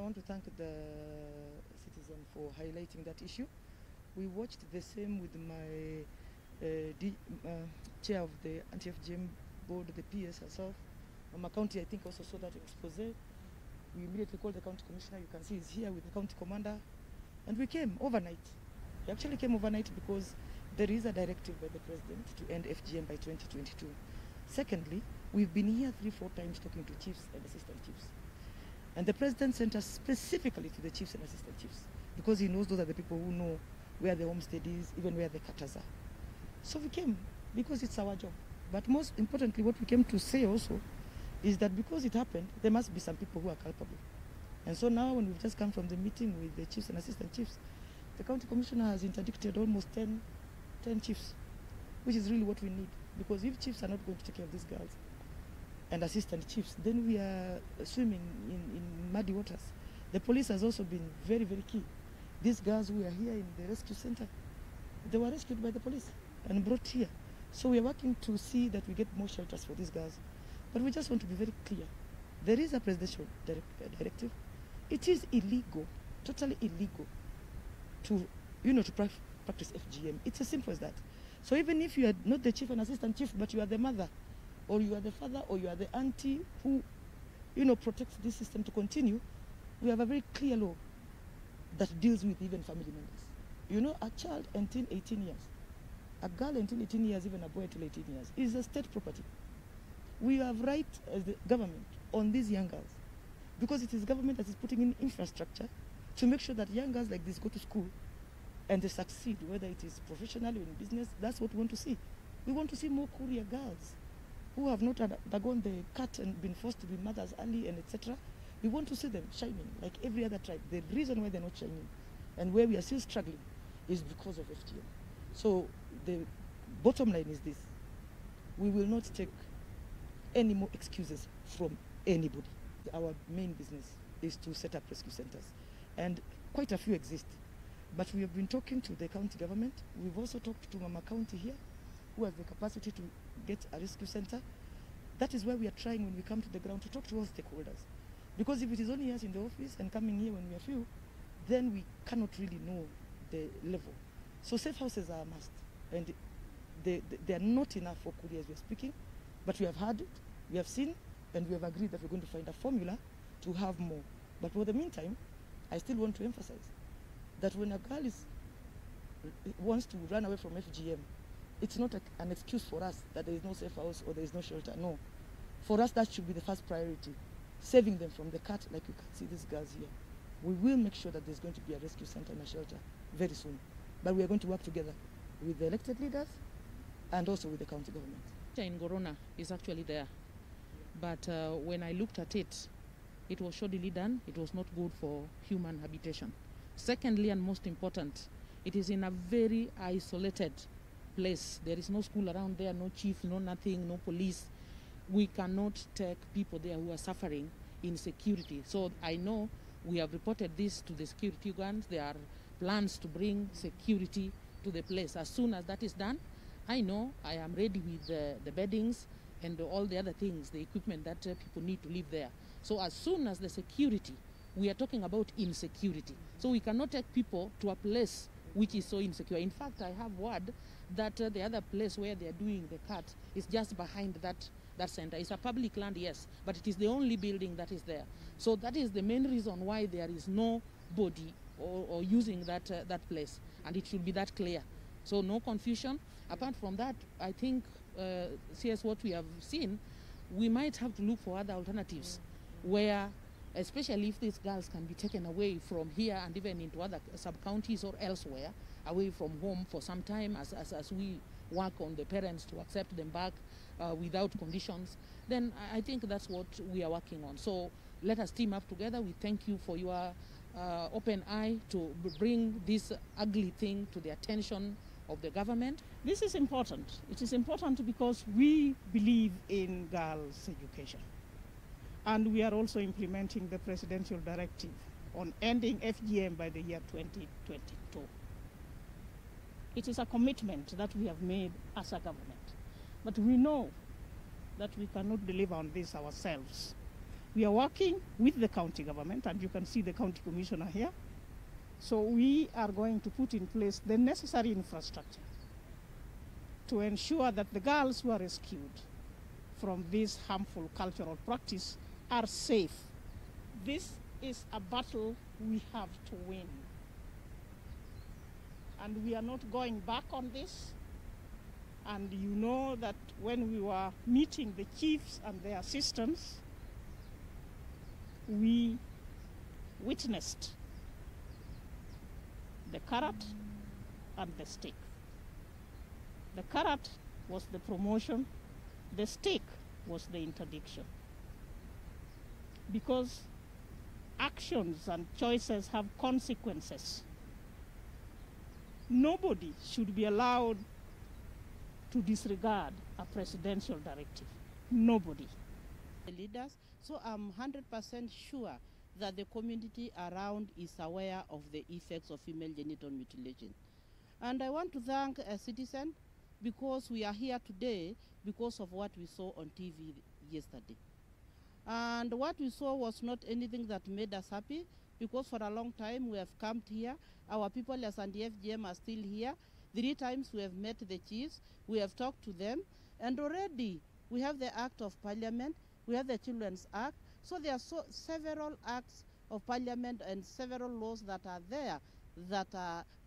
want to thank the citizen for highlighting that issue. We watched the same with my chair of the anti-FGM board, the PS herself. Mama County, I think, also saw that expose. We immediately called the county commissioner. You can see he's here with the county commander. And we came overnight. We actually came overnight because there is a directive by the president to end FGM by 2022. Secondly, we've been here 3-4 times talking to chiefs and assistant chiefs. And the president sent us specifically to the chiefs and assistant chiefs because he knows those are the people who know where the homestead is, even where the cutters are. So we came because it's our job. But most importantly, what we came to say also is that because it happened, there must be some people who are culpable. And so now when we've just come from the meeting with the chiefs and assistant chiefs, the county commissioner has interdicted almost 10 chiefs, which is really what we need. Because if chiefs are not going to take care of these girls and assistant chiefs, then we are swimming in muddy waters. The police has also been very, very key. These girls who are here in the rescue center, they were rescued by the police and brought here. So we are working to see that we get more shelters for these girls. But we just want to be very clear. There is a presidential directive. It is illegal, totally illegal, to practice FGM. It's as simple as that. So even if you are not the chief and assistant chief, but you are the mother, or you are the father, or you are the auntie who, protects this system to continue, we have a very clear law that deals with even family members. A child until 18 years, a girl until 18 years, even a boy until 18 years, is a state property. We have right as the government on these young girls because it is government that is putting in infrastructure to make sure that young girls like this go to school and they succeed, whether it is professionally or in business. That's what we want to see. We want to see more courier girls who have not undergone the cut and been forced to be mothers early and etc. We want to see them shining like every other tribe. The reason why they're not shining and where we are still struggling is because of FGM. So the bottom line is this. We will not take any more excuses from anybody. Our main business is to set up rescue centers. And quite a few exist. But we have been talking to the county government. We've also talked to Mama County here, who has the capacity to get a rescue center. That is where we are trying when we come to the ground to talk to all stakeholders. Because if it is only us in the office and coming here when we are few, then we cannot really know the level. So safe houses are a must. And they are not enough for couriers we are speaking, but we have heard it, we have seen, and we have agreed that we're going to find a formula to have more. But for the meantime, I still want to emphasize that when a girl wants to run away from FGM, it's not an excuse for us that there is no safe house or there is no shelter. No. For us, that should be the first priority, saving them from the cut, like you can see these girls here. We will make sure that there's going to be a rescue center and a shelter very soon. But we are going to work together with the elected leaders and also with the county government. In Gorona is actually there. But when I looked at it, it was shoddily done. It was not good for human habitation. Secondly, and most important, it is in a very isolated place. There is no school around there, no chief, no nothing, no police. We cannot take people there who are suffering in security. So I know we have reported this to the security guards. There are plans to bring security to the place. As soon as that is done, I know I am ready with the beddings and all the other things, the equipment that people need to live there. So as soon as the security, we are talking about insecurity. So we cannot take people to a place which is so insecure. In fact, I have word that the other place where they are doing the cut is just behind that center. It's a public land, yes, but it is the only building that is there. So that is the main reason why there is no body or using that place, and it should be that clear. So no confusion. Apart from that, I think, CS, what we have seen, we might have to look for other alternatives where, especially if these girls can be taken away from here and even into other sub-counties or elsewhere, away from home for some time as we work on the parents to accept them back without conditions, then I think that's what we are working on. So let us team up together. We thank you for your open eye to bring this ugly thing to the attention of the government. This is important. It is important because we believe in girls' education. And we are also implementing the presidential directive on ending FGM by the year 2022. It is a commitment that we have made as a government. But we know that we cannot deliver on this ourselves. We are working with the county government, and you can see the county commissioner here. So we are going to put in place the necessary infrastructure to ensure that the girls who are rescued from this harmful cultural practice are safe. This is a battle we have to win. And we are not going back on this. And you know that when we were meeting the chiefs and their assistants, we witnessed the carrot and the stick. The carrot was the promotion, the stick was the interdiction. Because actions and choices have consequences. Nobody should be allowed to disregard a presidential directive. Nobody. The leaders, so I'm 100% sure that the community around is aware of the effects of female genital mutilation. And I want to thank a citizen because we are here today because of what we saw on TV yesterday. And what we saw was not anything that made us happy, because for a long time we have camped here. Our people as and the FGM are still here. 3 times we have met the chiefs, we have talked to them, and already we have the Act of Parliament, we have the Children's Act. So there are several acts of Parliament and several laws that are there that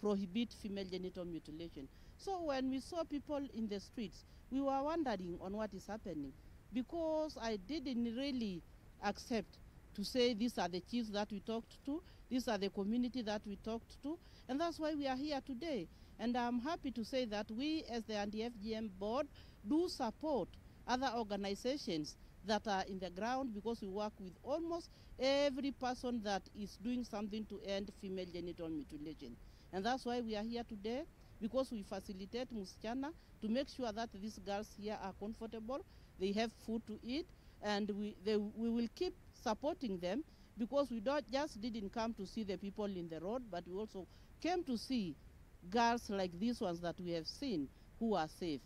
prohibit female genital mutilation. So when we saw people in the streets, we were wondering on what is happening, because I didn't really accept to say these are the chiefs that we talked to, these are the community that we talked to, and that's why we are here today. And I'm happy to say that we as the anti-FGM board do support other organizations that are in the ground, because we work with almost every person that is doing something to end female genital mutilation. And that's why we are here today, because we facilitate Musichana to make sure that these girls here are comfortable, they have food to eat, and we will keep supporting them, because we didn't come to see the people in the road, but we also came to see girls like these ones that we have seen who are safe.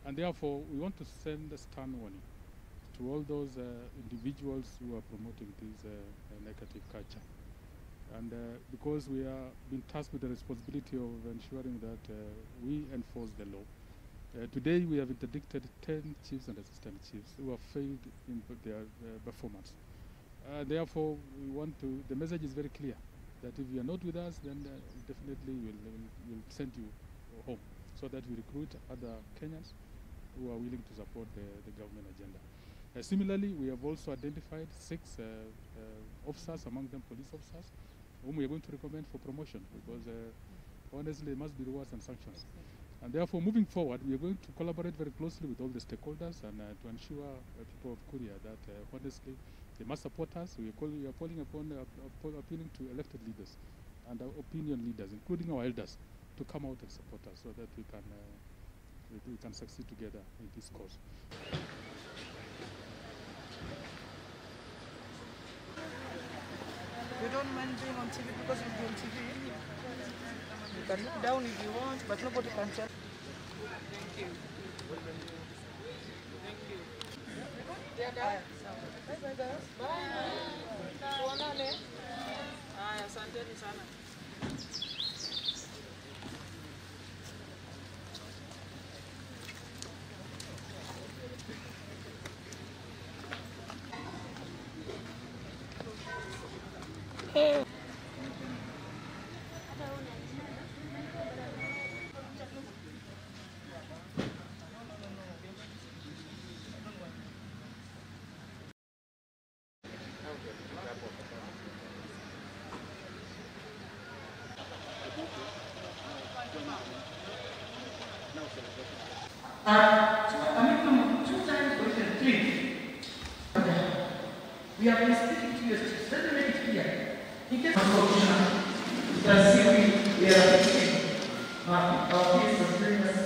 And therefore, we want to send a stern warning to all those individuals who are promoting this negative culture. And because we are being tasked with the responsibility of ensuring that we enforce the law, today we have interdicted 10 chiefs and assistant chiefs who have failed in their performance. Therefore, the message is very clear, that if you are not with us, then definitely we'll send you home, so that we recruit other Kenyans who are willing to support the government agenda. Similarly, we have also identified 6 officers, among them police officers, whom we are going to recommend for promotion, because honestly there must be rewards and sanctions. And therefore, moving forward, we are going to collaborate very closely with all the stakeholders and to ensure people of Kuria that honestly they must support us. We are calling upon appealing to elected leaders and our opinion leaders, including our elders, to come out and support us, so that we can succeed together in this cause. We don't mind being on TV because we'll be on TV. You can look down if you want, but nobody can tell. Thank you. Thank you. Bye bye guys. Bye. Tuonane. Haya, asanteni sana. We have been speaking to you. Let me make it clear. In case of corruption, you can see we are facing our case of business.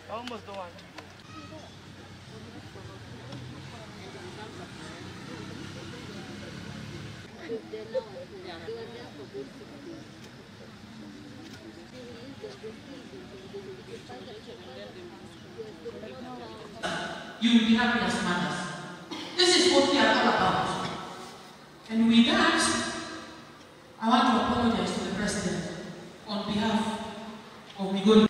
I almost don't want to go. You will be happy as mothers. This is what we are all about. And with that, I want to apologize to the President on behalf of Migori.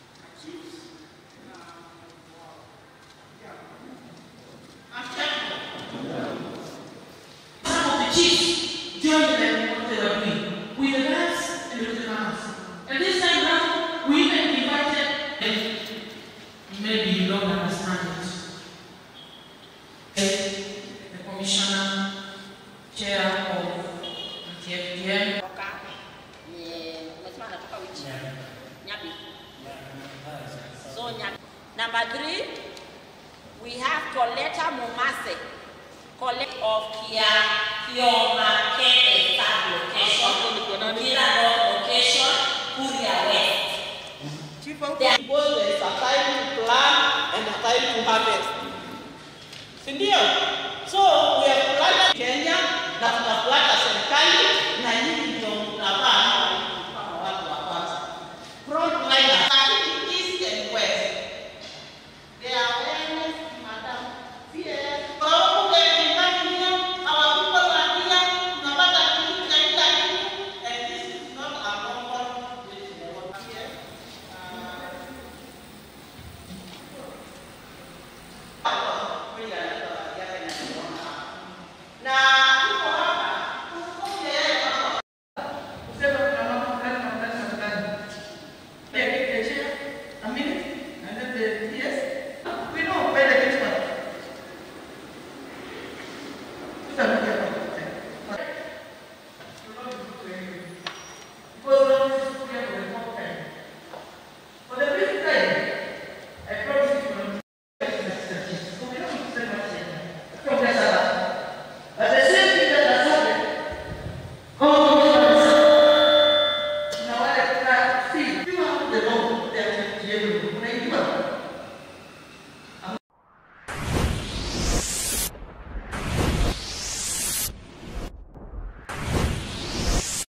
Some of the chiefs joined them what they were doing with the guards and with the gunners. And this time round, we even invited, and maybe you don't understand it. The commissioner, chair of TFDM. So, number 3, we have Coletta Mumase, collect of Kioma Kene location, Kira location, Kurian West. Chief of there is a time to plan and a time to harvest. Sindio? So